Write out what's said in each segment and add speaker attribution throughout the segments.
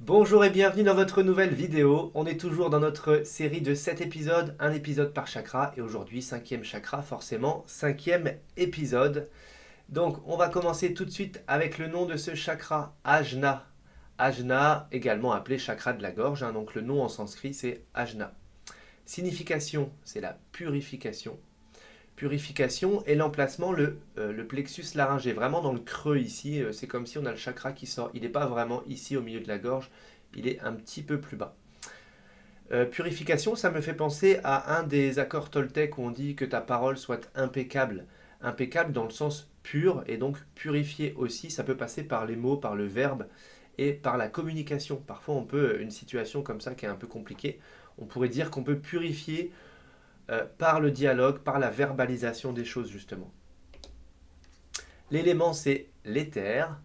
Speaker 1: Bonjour et bienvenue dans votre nouvelle vidéo. On est toujours dans notre série de 7 épisodes, un épisode par chakra. Et aujourd'hui, cinquième chakra, forcément, cinquième épisode. Donc, on va commencer tout de suite avec le nom de ce chakra, Ajna. Ajna, également appelé chakra de la gorge. Donc, le nom en sanskrit, c'est Ajna. Signification, c'est la purification. Purification et l'emplacement, le plexus laryngé, vraiment dans le creux ici. C'est comme si on a le chakra qui sort. Il n'est pas vraiment ici au milieu de la gorge, il est un petit peu plus bas. Purification, ça me fait penser à un des accords Toltec où on dit que ta parole soit impeccable. Impeccable dans le sens pur et donc purifié aussi. Ça peut passer par les mots, par le verbe et par la communication. Parfois, on peut, une situation comme ça qui est un peu compliquée, on pourrait dire qu'on peut purifier par le dialogue, par la verbalisation des choses justement. L'élément c'est l'éther,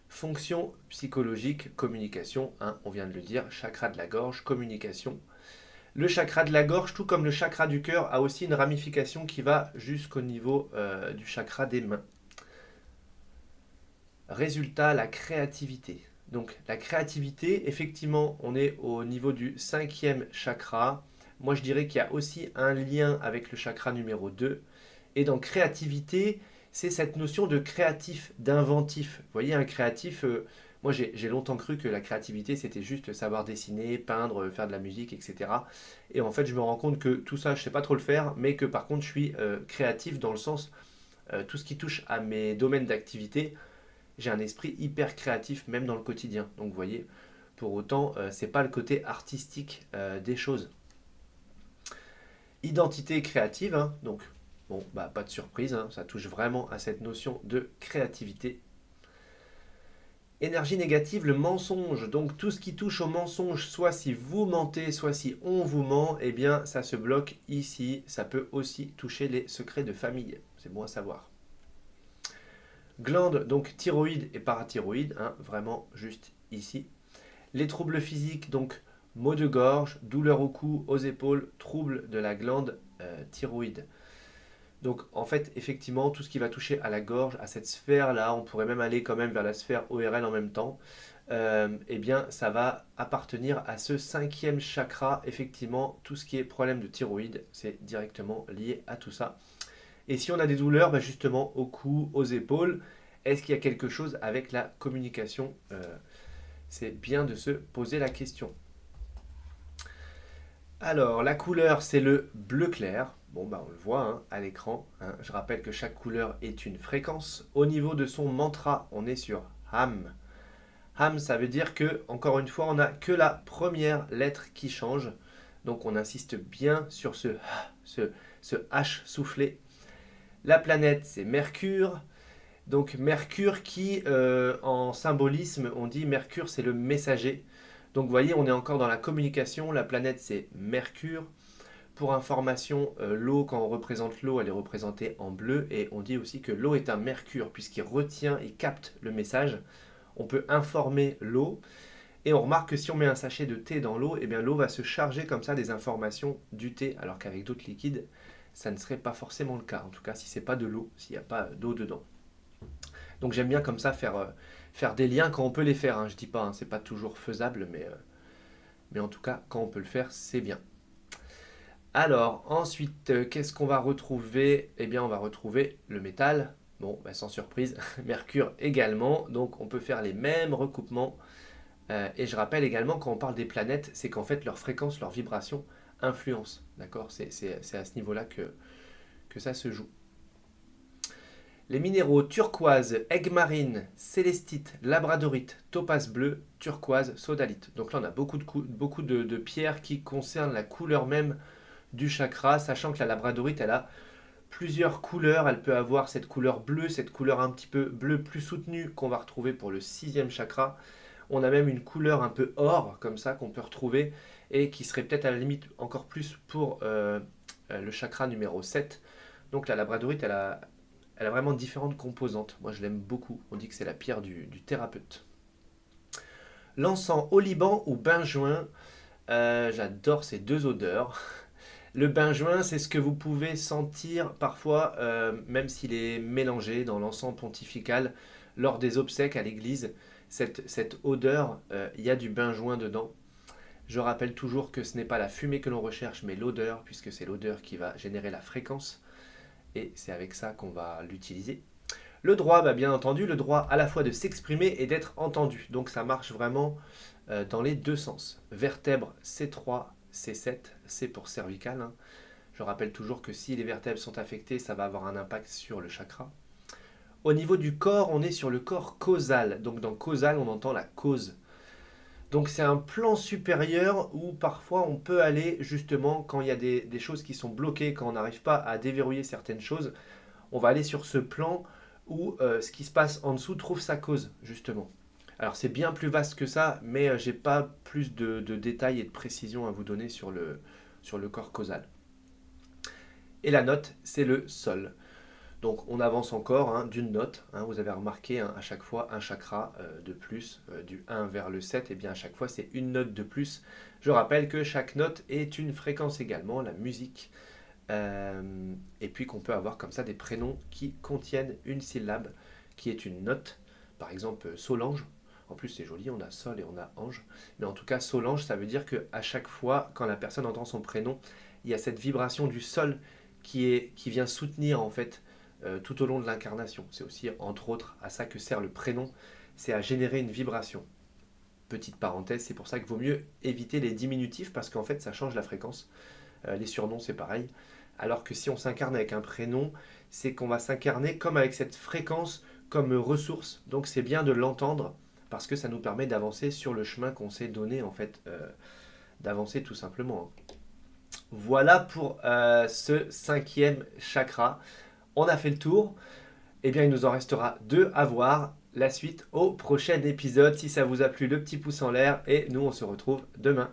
Speaker 1: fonction psychologique, communication, on vient de le dire, chakra de la gorge, communication. Le chakra de la gorge, tout comme le chakra du cœur, a aussi une ramification qui va jusqu'au niveau du chakra des mains. Résultat, la créativité. Donc la créativité, effectivement, on est au niveau du cinquième chakra. Moi, je dirais qu'il y a aussi un lien avec le chakra numéro 2. Et dans créativité, c'est cette notion de créatif, d'inventif. Vous voyez, un créatif, moi j'ai longtemps cru que la créativité, c'était juste savoir dessiner, peindre, faire de la musique, etc. Et en fait, je me rends compte que tout ça, je ne sais pas trop le faire, mais que par contre, je suis créatif dans le sens, tout ce qui touche à mes domaines d'activité, j'ai un esprit hyper créatif, même dans le quotidien. Donc vous voyez, pour autant, c'est pas le côté artistique des choses. Identité créative, donc bon, bah, pas de surprise, ça touche vraiment à cette notion de créativité. Énergie négative, le mensonge. Donc tout ce qui touche au mensonge, soit si vous mentez, soit si on vous ment, eh bien ça se bloque ici. Ça peut aussi toucher les secrets de famille. C'est bon à savoir. Glande, donc thyroïde et parathyroïde, vraiment juste ici. Les troubles physiques, donc maux de gorge, douleur au cou, aux épaules, troubles de la glande thyroïde. Donc en fait, effectivement, tout ce qui va toucher à la gorge, à cette sphère-là, on pourrait même aller quand même vers la sphère ORL en même temps, eh bien ça va appartenir à ce cinquième chakra. Effectivement, tout ce qui est problème de thyroïde, c'est directement lié à tout ça. Et si on a des douleurs, bah justement au cou, aux épaules, est-ce qu'il y a quelque chose avec la communication C'est bien de se poser la question. Alors, la couleur, c'est le bleu clair. Bon, bah, on le voit à l'écran. Je rappelle que chaque couleur est une fréquence. Au niveau de son mantra, on est sur Ham. Ham, ça veut dire que, encore une fois, on n'a que la première lettre qui change. Donc, on insiste bien sur ce H soufflé. La planète, c'est Mercure. Donc, Mercure qui, en symbolisme, on dit Mercure, c'est le messager. Donc vous voyez, on est encore dans la communication. La planète, c'est Mercure. Pour information, l'eau, quand on représente l'eau, elle est représentée en bleu. Et on dit aussi que l'eau est un mercure, puisqu'il retient, il capte le message. On peut informer l'eau. Et on remarque que si on met un sachet de thé dans l'eau, eh bien l'eau va se charger comme ça des informations du thé, alors qu'avec d'autres liquides, ça ne serait pas forcément le cas. En tout cas, si c'est pas de l'eau, s'il n'y a pas d'eau dedans. Donc j'aime bien comme ça faire des liens quand on peut les faire. Je dis pas, c'est pas toujours faisable, mais en tout cas, quand on peut le faire, c'est bien. Alors, ensuite, qu'est-ce qu'on va retrouver? Eh bien, on va retrouver le métal. Bon, bah, sans surprise, Mercure également. Donc, on peut faire les mêmes recoupements. Et je rappelle également, quand on parle des planètes, c'est qu'en fait, leur fréquence, leur vibration influence. D'accord? C'est à ce niveau-là que ça se joue. Les minéraux turquoise, aigue marine, célestite, labradorite, topaze bleu, turquoise, sodalite. Donc là, on a beaucoup de pierres qui concernent la couleur même du chakra, sachant que la labradorite, elle a plusieurs couleurs. Elle peut avoir cette couleur bleue, cette couleur un petit peu bleu plus soutenue qu'on va retrouver pour le sixième chakra. On a même une couleur un peu or, comme ça, qu'on peut retrouver et qui serait peut-être à la limite encore plus pour le chakra numéro 7. Donc la labradorite, elle a vraiment différentes composantes. Moi, je l'aime beaucoup. On dit que c'est la pierre du thérapeute. L'encens au Liban ou benjoin, j'adore ces deux odeurs. Le benjoin, c'est ce que vous pouvez sentir parfois, même s'il est mélangé dans l'encens pontifical lors des obsèques à l'église. cette odeur, il y a du benjoin dedans. Je rappelle toujours que ce n'est pas la fumée que l'on recherche, mais l'odeur, puisque c'est l'odeur qui va générer la fréquence. Et c'est avec ça qu'on va l'utiliser. Le droit, bien entendu, le droit à la fois de s'exprimer et d'être entendu. Donc ça marche vraiment dans les deux sens. Vertèbre C3, C7, C pour cervical. Hein. Je rappelle toujours que si les vertèbres sont affectées, ça va avoir un impact sur le chakra. Au niveau du corps, on est sur le corps causal. Donc dans causal, on entend la cause. Donc c'est un plan supérieur où parfois on peut aller justement quand il y a des choses qui sont bloquées, quand on n'arrive pas à déverrouiller certaines choses, on va aller sur ce plan où ce qui se passe en dessous trouve sa cause justement. Alors c'est bien plus vaste que ça, mais j'ai pas plus de détails et de précision à vous donner sur le corps causal. Et la note, c'est le sol. Donc on avance encore d'une note. Vous avez remarqué à chaque fois un chakra de plus, du 1 vers le 7, et bien à chaque fois c'est une note de plus. Je rappelle que chaque note est une fréquence également, la musique. Et puis qu'on peut avoir comme ça des prénoms qui contiennent une syllabe qui est une note. Par exemple Solange. En plus c'est joli, on a Sol et on a Ange. Mais en tout cas Solange, ça veut dire qu'à chaque fois quand la personne entend son prénom, il y a cette vibration du Sol qui vient soutenir en fait tout au long de l'incarnation. C'est aussi, entre autres, à ça que sert le prénom, c'est à générer une vibration. Petite parenthèse, c'est pour ça qu'il vaut mieux éviter les diminutifs, parce qu'en fait, ça change la fréquence. Les surnoms, c'est pareil. Alors que si on s'incarne avec un prénom, c'est qu'on va s'incarner comme avec cette fréquence, comme ressource. Donc c'est bien de l'entendre, parce que ça nous permet d'avancer sur le chemin qu'on s'est donné, en fait, d'avancer tout simplement. Voilà pour ce 5e chakra. On a fait le tour. Eh bien, il nous en restera 2 à voir. La suite au prochain épisode. Si ça vous a plu, le petit pouce en l'air. Et nous, on se retrouve demain.